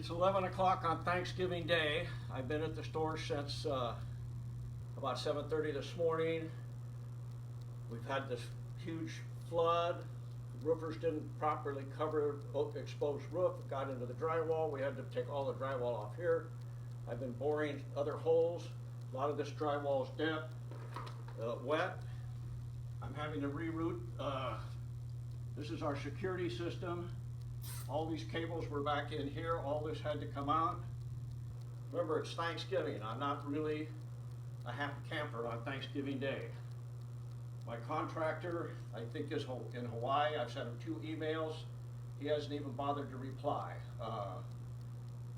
It's 11 o'clock on Thanksgiving Day. I've been at the store since about 7:30 this morning. We've had this huge flood. Roofers didn't properly cover exposed roof. It got into the drywall. We had to take all the drywall off here. I've been boring other holes. A lot of this drywall is damp, wet. I'm having to reroute. This is our security system. All these cables were back in here. All this had to come out. Remember, it's Thanksgiving. I'm not really a happy camper on Thanksgiving Day. My contractor, I think, is in Hawaii. I've sent him 2 emails. He hasn't even bothered to reply.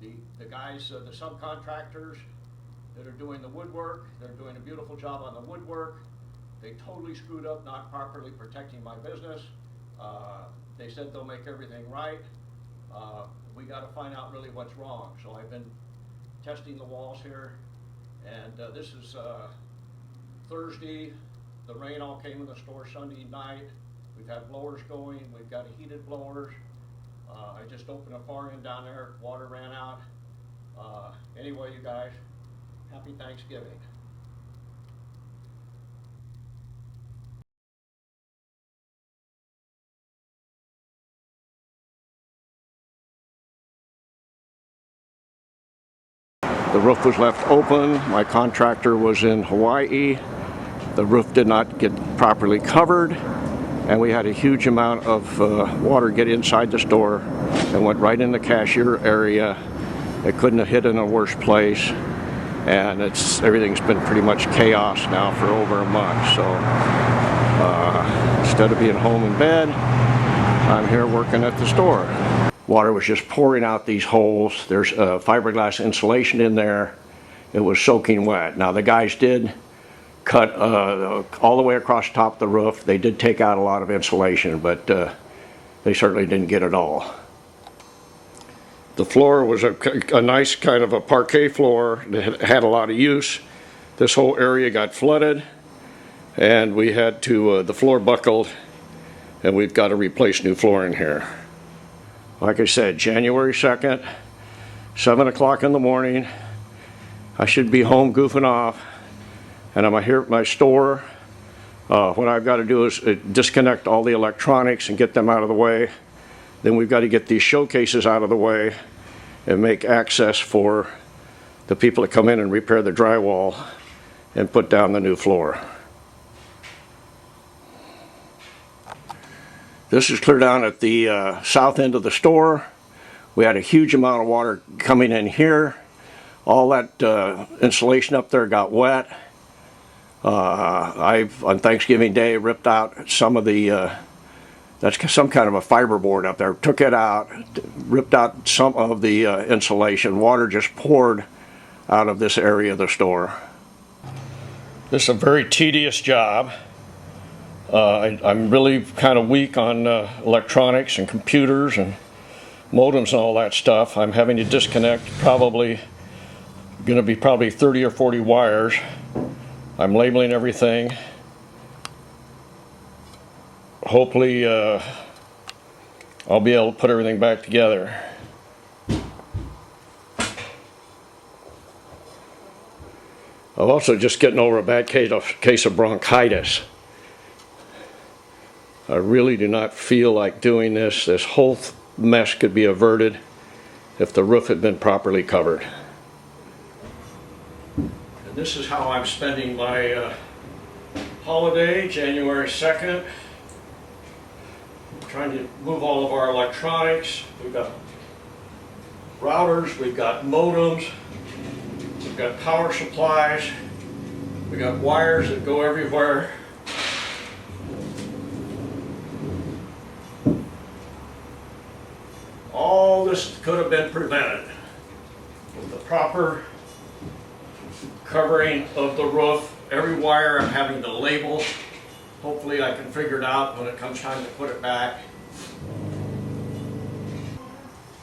The guys, the subcontractors that are doing the woodwork, they're doing a beautiful job on the woodwork. They totally screwed up not properly protecting my business. They said they'll make everything right. We got to find out really what's wrong. So I've been testing the walls here, and this is Thursday. The rain all came in the store Sunday night. We've had blowers going. We've got heated blowers. I just opened a far end down there. Water ran out. Anyway, you guys, happy Thanksgiving. The roof was left open. My contractor was in Hawaii. The roof did not get properly covered, and we had a huge amount of water get inside the store and went right in the cashier area. It couldn't have hit in a worse place, and everything's been pretty much chaos now for over a month. So instead of being home in bed, I'm here working at the store. Water was just pouring out these holes. There's fiberglass insulation in there. It was soaking wet. Now the guys did cut all the way across the top of the roof. They did take out a lot of insulation, but they certainly didn't get it all. The floor was a nice kind of a parquet floor that had a lot of use. This whole area got flooded, and we had to, the floor buckled, and we've got to replace new flooring here. Like I said, January 2nd, 7 o'clock in the morning. I should be home goofing off, and I'm here at my store. What I've got to do is disconnect all the electronics and get them out of the way. Then we've got to get these showcases out of the way and make access for the people that come in and repair the drywall and put down the new floor. This is clear down at the south end of the store. We had a huge amount of water coming in here. All that insulation up there got wet. I've, on Thanksgiving Day, ripped out some of the, that's some kind of a fiberboard up there. Took it out, ripped out some of the insulation. Water just poured out of this area of the store. This is a very tedious job. I'm really kind of weak on electronics and computers and modems and all that stuff. I'm having to disconnect going to be probably 30 or 40 wires. I'm labeling everything. Hopefully I'll be able to put everything back together. I'm also just getting over a bad case of bronchitis. I really do not feel like doing this. This whole mess could be averted if the roof had been properly covered. And this is how I'm spending my holiday, January 2nd. I'm trying to move all of our electronics. We've got routers, we've got modems, we've got power supplies, we've got wires that go everywhere. All this could have been prevented with the proper covering of the roof. Every wire I'm having to label. Hopefully I can figure it out when it comes time to put it back.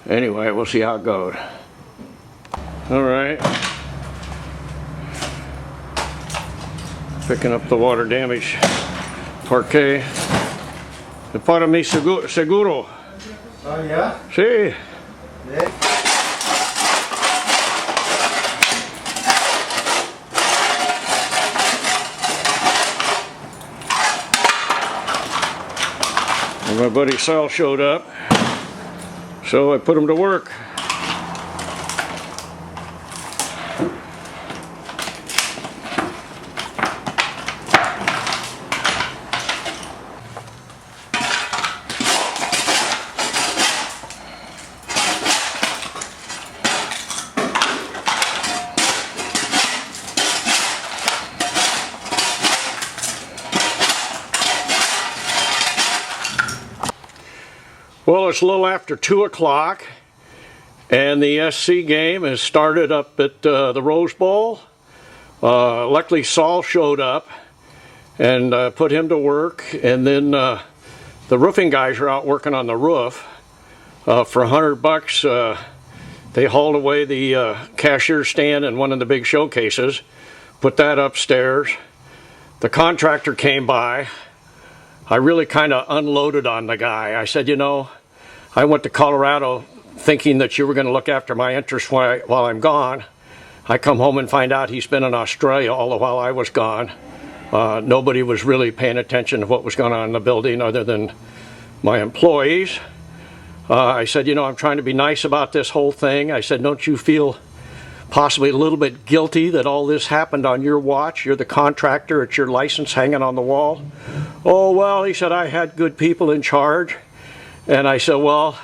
Anyway, we'll see how it goes. All right. Picking up the water damage parquet. E para mi seguro. Oh, yeah? Sí. Yeah. And my buddy Sal showed up, so I put him to work. Well, it's a little after 2 o'clock, and the SC game has started up at the Rose Bowl. Luckily, Saul showed up and put him to work, and then the roofing guys are out working on the roof. For $100, they hauled away the cashier stand and one of the big showcases, put that upstairs. The contractor came by. I really kind of unloaded on the guy. I said, you know, I went to Colorado thinking that you were going to look after my interests while I'm gone. I come home and find out he's been in Australia all the while I was gone. Nobody was really paying attention to what was going on in the building other than my employees. I said, you know, I'm trying to be nice about this whole thing. I said, don't you feel possibly a little bit guilty that all this happened on your watch? You're the contractor, it's your license hanging on the wall. Oh, well, he said, I had good people in charge. And I said, well,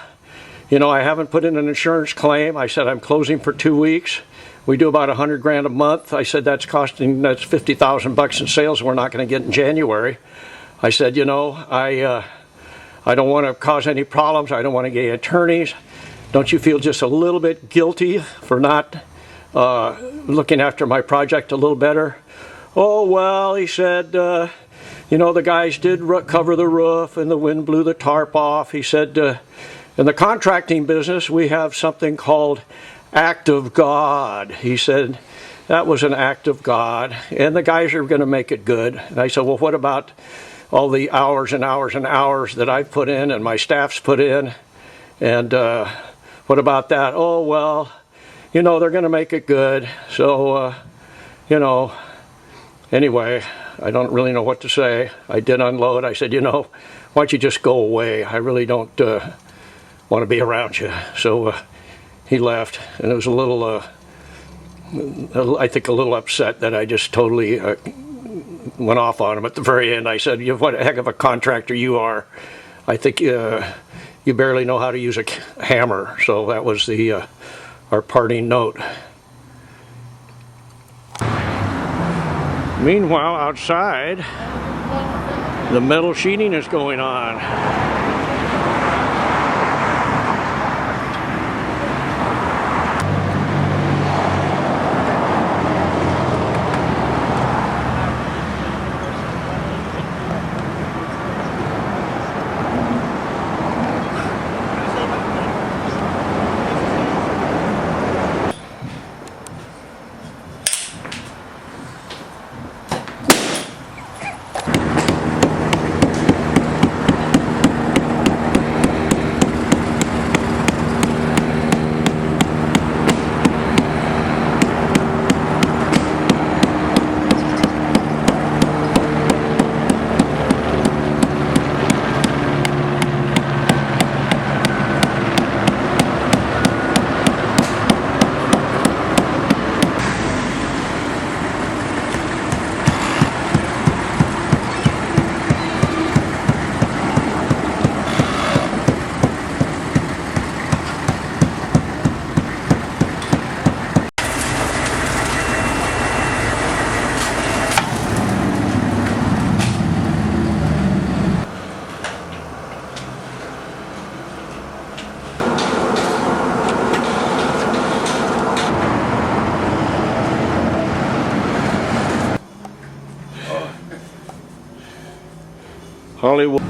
you know, I haven't put in an insurance claim. I said, I'm closing for 2 weeks. We do about $100,000 a month. I said, that's $50,000 in sales we're not going to get in January. I said, you know, I don't want to cause any problems. I don't want to get attorneys. Don't you feel just a little bit guilty for not looking after my project a little better? Oh, well, he said, you know, the guys did cover the roof and the wind blew the tarp off. He said, in the contracting business, we have something called act of God. He said, that was an act of God, and the guys are going to make it good. And I said, well, what about all the hours and hours and hours that I've put in and my staff's put in? And what about that? Oh, well, you know, they're going to make it good. So, you know, anyway, I don't really know what to say. I did unload. I said, you know, why don't you just go away? I really don't want to be around you. So he left, and it was a little, I think a little upset that I just totally went off on him at the very end. I said, what a heck of a contractor you are. I think you barely know how to use a hammer. So that was the our parting note. Meanwhile, outside, the metal sheeting is going on. Hollywood.